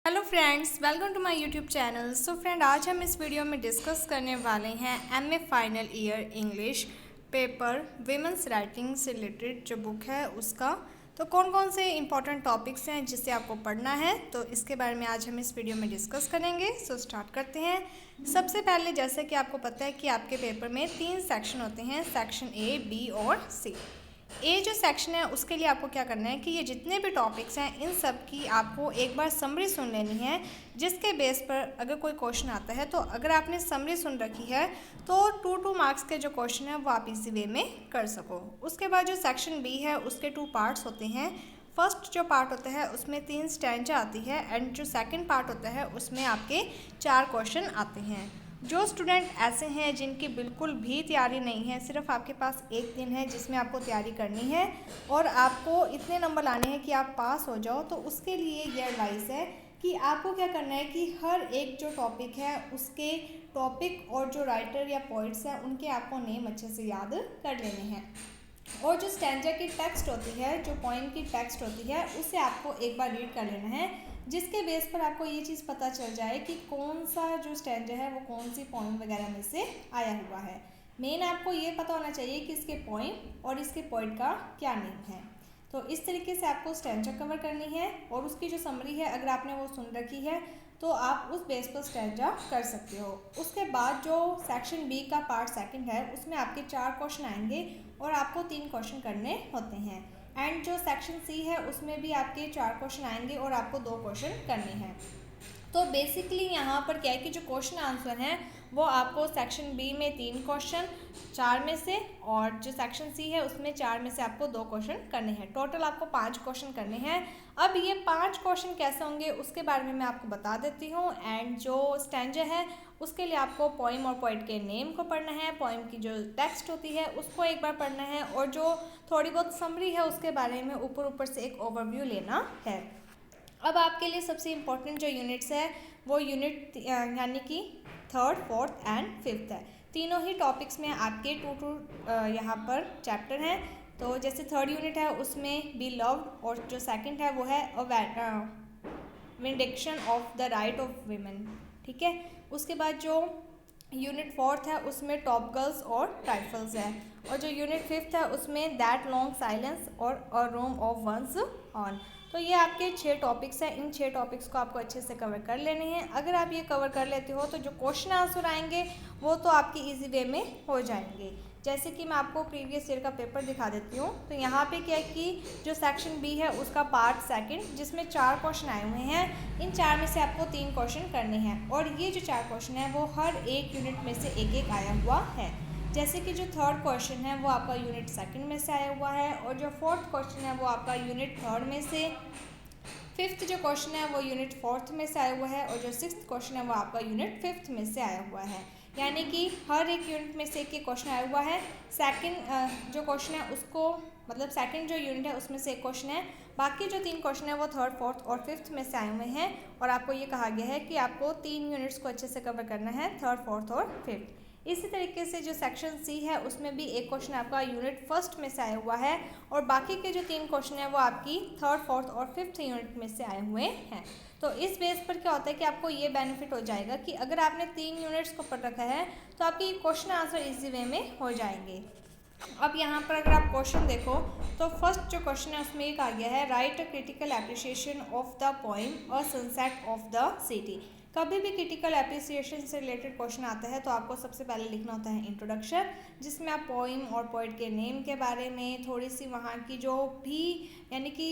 Hello friends, welcome to my YouTube channel. So friend, आज हम इस वीडियो में डिस्कस करने वाले हैं MA final year English paper women's writing से रिलेटेड जो बुक है उसका। तो कौन कौन से इंपॉर्टेंट टॉपिक्स हैं जिसे आपको पढ़ना है, तो इसके बारे में आज हम इस वीडियो में डिस्कस करेंगे। सो स्टार्ट करते हैं। सबसे पहले जैसे कि आपको पता है कि आपके पेपर में 3 सेक्शन होते हैं, सेक्शन ए, बी और सी। ए जो सेक्शन है उसके लिए आपको क्या करना है कि ये जितने भी टॉपिक्स हैं इन सब की आपको एक बार समरी सुन लेनी है, जिसके बेस पर अगर कोई क्वेश्चन आता है तो अगर आपने समरी सुन रखी है तो 2 मार्क्स के जो क्वेश्चन है वो आप इसी वे में कर सको। उसके बाद जो सेक्शन बी है उसके 2 पार्ट्स होते हैं। फर्स्ट जो पार्ट होता है उसमें 3 स्टैंजा आती है एंड जो सेकंड पार्ट होता है उसमें आपके 4 क्वेश्चन आते हैं। जो स्टूडेंट ऐसे हैं जिनकी बिल्कुल भी तैयारी नहीं है, सिर्फ आपके पास एक दिन है जिसमें आपको तैयारी करनी है और आपको इतने नंबर लाने हैं कि आप पास हो जाओ, तो उसके लिए ये एडवाइस है कि आपको क्या करना है कि हर एक जो टॉपिक है उसके टॉपिक और जो राइटर या पॉइंट्स हैं उनके आपको नेम अच्छे से याद कर लेने हैं। और जो स्टैंजा की टेक्स्ट होती है, जो पोइम की टेक्स्ट होती है, उसे आपको एक बार रीड कर लेना है, जिसके बेस पर आपको ये चीज़ पता चल जाए कि कौन सा जो स्टैंजा है वो कौन सी पोइम वगैरह में से आया हुआ है। मेन आपको ये पता होना चाहिए कि इसके पोइम और इसके पोइट का क्या नेम है। तो इस तरीके से आपको स्टैंजा कवर करनी है और उसकी जो समरी है अगर आपने वो सुन रखी है तो आप उस बेस पर स्टैंजा कर सकते हो। उसके बाद जो सेक्शन बी का पार्ट सेकंड है उसमें आपके 4 क्वेश्चन आएंगे और आपको 3 क्वेश्चन करने होते हैं। एंड जो सेक्शन सी है उसमें भी आपके 4 क्वेश्चन आएंगे और आपको 2 क्वेश्चन करने हैं। तो बेसिकली यहाँ पर क्या है कि जो क्वेश्चन आंसर हैं वो आपको सेक्शन बी में 3 क्वेश्चन 4 में से, और जो सेक्शन सी है उसमें 4 में से आपको 2 क्वेश्चन करने हैं। टोटल आपको 5 क्वेश्चन करने हैं। अब ये 5 क्वेश्चन कैसे होंगे उसके बारे में मैं आपको बता देती हूँ। एंड जो स्टैंजा है उसके लिए आपको पोइम और पोइट के नेम को पढ़ना है, पोइम की जो टेक्स्ट होती है उसको एक बार पढ़ना है, और जो थोड़ी बहुत समरी है उसके बारे में ऊपर ऊपर से एक ओवरव्यू लेना है। अब आपके लिए सबसे इम्पोर्टेंट जो यूनिट्स है वो यूनिट यानी कि 3rd, 4th एंड 5th है। तीनों ही टॉपिक्स में आपके 2 यहाँ पर चैप्टर हैं। तो जैसे 3rd यूनिट है उसमें बी लव्ड, और जो सेकंड है वो है vindication of the right of women. ठीक है। उसके बाद जो यूनिट 4th है उसमें टॉप गर्ल्स और राइफल्स है, और जो यूनिट 5th है उसमें दैट लॉन्ग साइलेंस और a room of one's own. तो ये आपके 6 टॉपिक्स हैं। इन 6 टॉपिक्स को आपको अच्छे से कवर कर लेने हैं। अगर आप ये कवर कर लेते हो तो जो क्वेश्चन आंसर आएंगे वो तो आपकी इजी वे में हो जाएंगे। जैसे कि मैं आपको प्रीवियस ईयर का पेपर दिखा देती हूँ। तो यहाँ पे क्या है कि जो सेक्शन बी है उसका पार्ट सेकंड जिसमें 4 क्वेश्चन आए हुए हैं, इन 4 में से आपको 3 क्वेश्चन करने हैं, और ये जो 4 क्वेश्चन है वो हर एक यूनिट में से एक एक आया हुआ है। जैसे कि जो 3rd क्वेश्चन है वो आपका यूनिट 2nd में से आया हुआ है, और जो 4th क्वेश्चन है वो आपका यूनिट 3rd में से, 5th जो क्वेश्चन है वो यूनिट 4th में से आया हुआ है, और जो 6th क्वेश्चन है वो आपका यूनिट 5th में से आया हुआ है। यानी कि हर एक यूनिट में से एक क्वेश्चन आया हुआ है। सेकंड जो क्वेश्चन है उसको मतलब सेकंड जो यूनिट है उसमें से एक क्वेश्चन है, बाकी जो 3 क्वेश्चन है वो 3rd, 4th और 5th में से आए हुए हैं। और आपको ये कहा गया है कि आपको 3 यूनिट्स को अच्छे से कवर करना है, 3rd, 4th और 5th। इसी तरीके से जो सेक्शन सी है उसमें भी एक क्वेश्चन आपका यूनिट 1st में से आया हुआ है, और बाकी के जो 3 क्वेश्चन है वो आपकी 3rd, 4th और 5th यूनिट में से आए हुए हैं। तो इस बेस पर क्या होता है कि आपको ये बेनिफिट हो जाएगा कि अगर आपने 3 यूनिट्स को पढ़ रखा है तो आपकी क्वेश्चन आंसर इजी वे में हो जाएंगे। अब यहाँ पर अगर आप क्वेश्चन देखो तो फर्स्ट जो क्वेश्चन है उसमें ये कहा गया है, right a critical appreciation of the poem a sunset of the city. कभी भी क्रिटिकल एप्रिसिएशन से रिलेटेड क्वेश्चन आता है तो आपको सबसे पहले लिखना होता है इंट्रोडक्शन, जिसमें आप पोइम और पोइट के नेम के बारे में थोड़ी सी वहाँ की जो भी यानी कि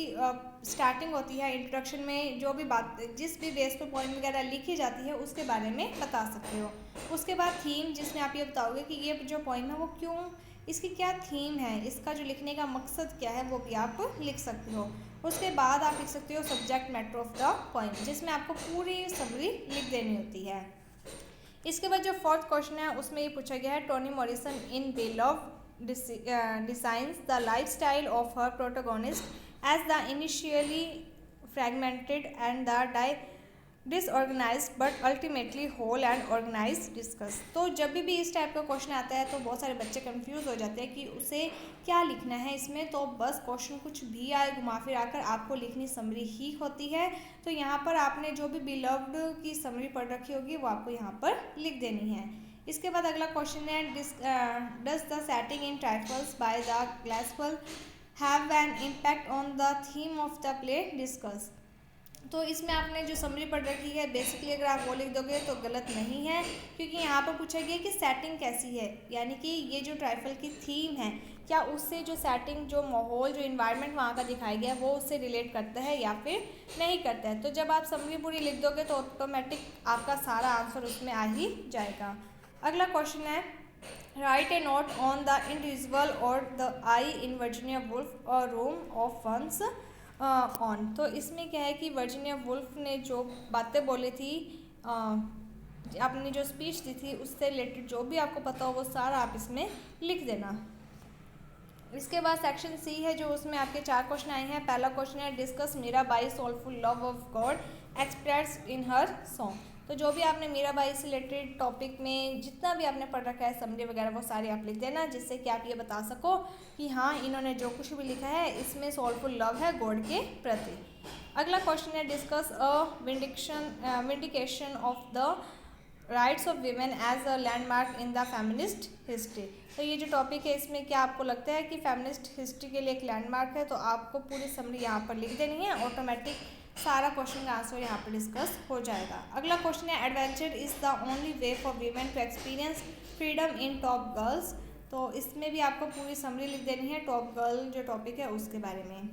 स्टार्टिंग होती है इंट्रोडक्शन में, जो भी बात जिस भी बेस पर पोइम वगैरह लिखी जाती है उसके बारे में बता सकते हो। उसके बाद थीम, जिसमें आप ये बताओगे कि ये जो पोइम है वो क्यों, इसकी क्या थीम है, इसका जो लिखने का मकसद क्या है वो भी आप लिख सकते हो। उसके बाद आप लिख सकते हो subject matter of the poem, जिसमें आपको पूरी समरी लिख देनी होती है। इसके बाद जो 4th क्वेश्चन है उसमें ये पूछा गया है, Toni Morrison in Beloved designs the life style of her protagonist as the initially fragmented and the disorganise but ultimately whole and organise discuss. तो जब भी इस टाइप का क्वेश्चन आता है तो बहुत सारे बच्चे कंफ्यूज हो जाते हैं कि उसे क्या लिखना है इसमें। तो बस क्वेश्चन कुछ भी आए घुमा फिरा कर आपको लिखनी समरी ही होती है। तो यहाँ पर आपने जो भी बिलव्ड की समरी पढ़ रखी होगी वो आपको यहाँ पर लिख देनी है। इसके बाद अगला क्वेश्चन है does the setting in Trifles by the Glaspell have an impact on the theme of the play discuss. तो इसमें आपने जो समरी पढ़ रखी है बेसिकली अगर आप वो लिख दोगे तो गलत नहीं है, क्योंकि यहाँ पर पूछा गया कि सेटिंग कैसी है, यानी कि ये जो ट्राइफल की थीम है क्या उससे जो सेटिंग जो माहौल जो इन्वायरमेंट वहाँ का दिखाया गया है वो उससे रिलेट करता है या फिर नहीं करता है। तो जब आप समरी पूरी लिख दोगे तो ऑटोमेटिक आपका सारा आंसर उसमें आ ही जाएगा। अगला क्वेश्चन है write a note on the individual और the I in Virginia Woolf और रूम ऑफ वंस ऑन। तो इसमें क्या है कि वर्जीनिया वुल्फ ने जो बातें बोली थी अपनी जो स्पीच दी थी उससे रिलेटेड जो भी आपको पता हो वो सारा आप इसमें लिख देना। इसके बाद सेक्शन सी है जो उसमें आपके 4 क्वेश्चन आए हैं। पहला क्वेश्चन है discuss Mirabai soulful love of God express in her song. तो जो भी आपने मीराबाई से रिलेटेड टॉपिक में जितना भी आपने पढ़ रखा है समरी वगैरह वो सारे आप लिख देना, जिससे कि आप ये बता सको कि हाँ इन्होंने जो कुछ भी लिखा है इसमें सोलफुल लव है गॉड के प्रति। अगला क्वेश्चन है discuss a vindication of the rights of women as a landmark in the feminist history. तो ये जो टॉपिक है इसमें क्या आपको लगता है कि फेमिनिस्ट हिस्ट्री के लिए एक लैंडमार्क है, तो आपको पूरी समरी यहाँ पर लिख देनी है, ऑटोमेटिक सारा क्वेश्चन का आंसर यहाँ पर डिस्कस हो जाएगा। अगला क्वेश्चन है adventure is the only way for women to experience freedom in top girls. तो इसमें भी आपको पूरी समरी लिख देनी है टॉप गर्ल जो टॉपिक है उसके बारे में।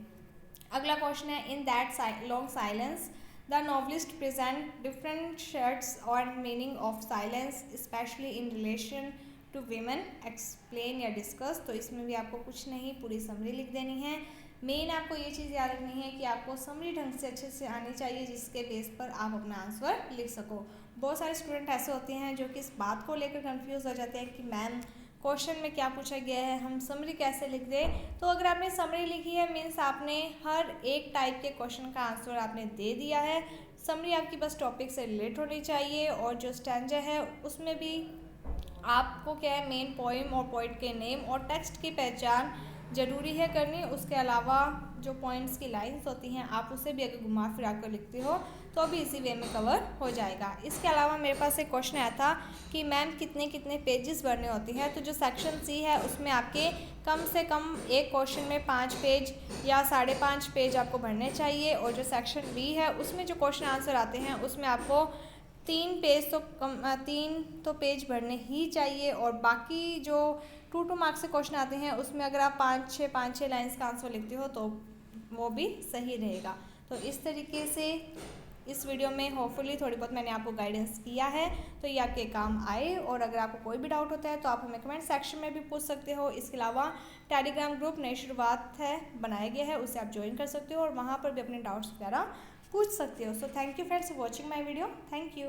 अगला क्वेश्चन है in that long silence the novelist present different shades और meaning of silence specially in relation to women explain या डिस्कस। तो इसमें भी आपको कुछ नहीं पूरी समरी लिख देनी है। मेन आपको ये चीज़ याद रखनी है कि आपको समरी ढंग से अच्छे से आनी चाहिए जिसके बेस पर आप अपना आंसर लिख सको। बहुत सारे स्टूडेंट ऐसे होते हैं जो कि इस बात को लेकर कंफ्यूज हो जाते हैं कि मैम क्वेश्चन में क्या पूछा गया है, हम समरी कैसे लिख दें। तो अगर आपने समरी लिखी है मीन्स आपने हर एक टाइप के क्वेश्चन का आंसर आपने दे दिया है। समरी आपकी बस टॉपिक से रिलेट होनी चाहिए और जो स्टैंजा है उसमें भी आपको क्या है मेन पोइम और पोइट के नेम और टेक्स्ट की पहचान ज़रूरी है करनी। उसके अलावा जो पॉइंट्स की लाइंस होती हैं आप उसे भी अगर घुमा फिरा कर लिखते हो तो भी इसी वे में कवर हो जाएगा। इसके अलावा मेरे पास एक क्वेश्चन आया था कि मैम कितने कितने पेजेस भरने होती हैं। तो जो सेक्शन सी है उसमें आपके कम से कम एक क्वेश्चन में 5 पेज या 5.5 पेज आपको भरने चाहिए, और जो सेक्शन बी है उसमें जो क्वेश्चन आंसर आते हैं उसमें आपको 3 पेज भरने ही चाहिए, और बाकी जो 2 मार्क्स से क्वेश्चन आते हैं उसमें अगर आप 5-6 लाइन्स का आंसर लिखते हो तो वो भी सही रहेगा। तो इस तरीके से इस वीडियो में होपफुली थोड़ी बहुत मैंने आपको गाइडेंस किया है तो ये आपके काम आए। और अगर आपको कोई भी डाउट होता है तो आप हमें कमेंट सेक्शन में भी पूछ सकते हो। इसके अलावा टेलीग्राम ग्रुप नई शुरुआत है बनाया गया है, उसे आप ज्वाइन कर सकते हो और वहाँ पर भी अपने डाउट्स वगैरह पूछ सकते हो। So thank you friends for watching my video. Thank you.